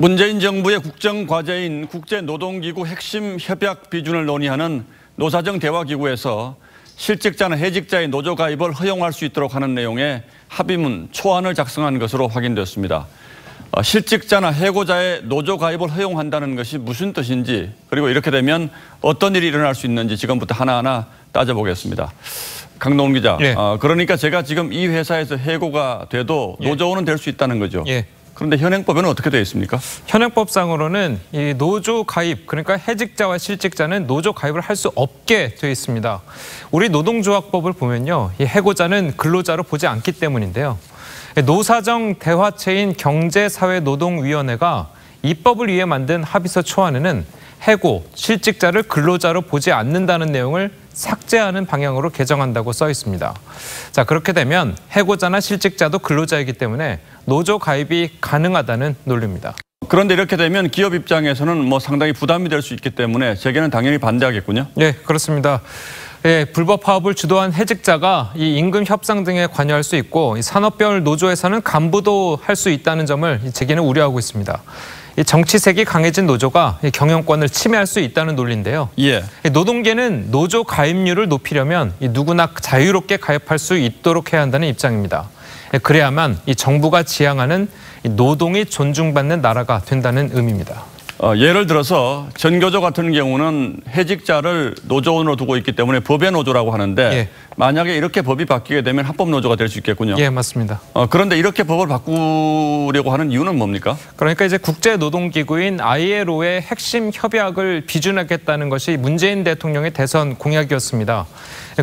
문재인 정부의 국정과제인 국제노동기구 핵심 협약 비준을 논의하는 노사정 대화기구에서 실직자나 해직자의 노조 가입을 허용할 수 있도록 하는 내용의 합의문 초안을 작성한 것으로 확인됐습니다. 실직자나 해고자의 노조 가입을 허용한다는 것이 무슨 뜻인지, 그리고 이렇게 되면 어떤 일이 일어날 수 있는지 지금부터 하나하나 따져보겠습니다. 강동원 기자, 예. 그러니까 제가 지금 이 회사에서 해고가 돼도 노조원은 될 수 있다는 거죠. 예. 그런데 현행법에는 어떻게 되어 있습니까? 현행법상으로는 이 노조 가입, 그러니까 해직자와 실직자는 노조 가입을 할 수 없게 되어 있습니다. 우리 노동조합법을 보면요, 이 해고자는 근로자로 보지 않기 때문인데요. 노사정 대화체인 경제사회노동위원회가 입법을 위해 만든 합의서 초안에는 해고, 실직자를 근로자로 보지 않는다는 내용을 삭제하는 방향으로 개정한다고 써 있습니다. 자, 그렇게 되면 해고자나 실직자도 근로자이기 때문에 노조 가입이 가능하다는 논리입니다. 그런데 이렇게 되면 기업 입장에서는 상당히 부담이 될 수 있기 때문에 재계는 당연히 반대하겠군요. 네, 그렇습니다. 예, 불법 파업을 주도한 해직자가 이 임금 협상 등에 관여할 수 있고, 이 산업별 노조에서는 간부도 할 수 있다는 점을 재계는 우려하고 있습니다. 이 정치색이 강해진 노조가 경영권을 침해할 수 있다는 논리인데요. 예. 노동계는 노조 가입률을 높이려면 누구나 자유롭게 가입할 수 있도록 해야 한다는 입장입니다. 그래야만 이 정부가 지향하는 노동이 존중받는 나라가 된다는 의미입니다. 예를 들어서 전교조 같은 경우는 해직자를 노조원으로 두고 있기 때문에 법의 노조라고 하는데, 예. 만약에 이렇게 법이 바뀌게 되면 합법 노조가 될 수 있겠군요. 예, 맞습니다. 그런데 이렇게 법을 바꾸려고 하는 이유는 뭡니까? 그러니까 이제 국제노동기구인 ILO의 핵심 협약을 비준하겠다는 것이 문재인 대통령의 대선 공약이었습니다.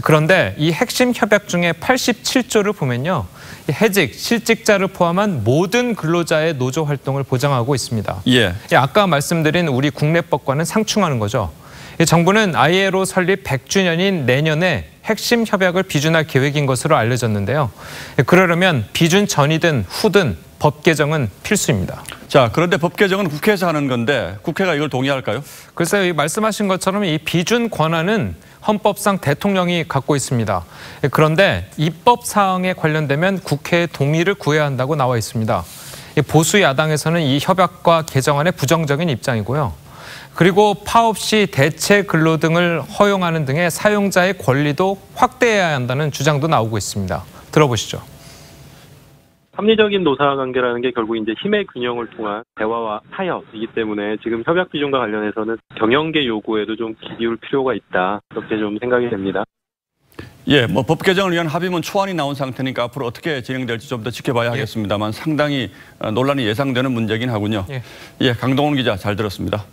그런데 이 핵심 협약 중에 87조를 보면요, 해직, 실직자를 포함한 모든 근로자의 노조 활동을 보장하고 있습니다. 예. 아까 말씀드린 우리 국내법과는 상충하는 거죠. 정부는 ILO 설립 100주년인 내년에 핵심 협약을 비준할 계획인 것으로 알려졌는데요. 그러려면 비준 전이든 후든 법 개정은 필수입니다. 자, 그런데 법 개정은 국회에서 하는 건데 국회가 이걸 동의할까요? 글쎄요, 말씀하신 것처럼 이 비준 권한은 헌법상 대통령이 갖고 있습니다. 그런데 입법 사항에 관련되면 국회의 동의를 구해야 한다고 나와 있습니다. 보수 야당에서는 이 협약과 개정안에 부정적인 입장이고요. 그리고 파업 시 대체 근로 등을 허용하는 등의 사용자의 권리도 확대해야 한다는 주장도 나오고 있습니다. 들어보시죠. 합리적인 노사관계라는 게 결국 이제 힘의 균형을 통한 대화와 타협이기 때문에 지금 협약 비준과 관련해서는 경영계 요구에도 좀 귀 기울 필요가 있다, 그렇게 좀 생각이 됩니다. 예, 법 개정을 위한 합의문 초안이 나온 상태니까 앞으로 어떻게 진행될지 좀 더 지켜봐야 하겠습니다만 상당히 논란이 예상되는 문제긴 하군요. 예, 강동원 기자 잘 들었습니다.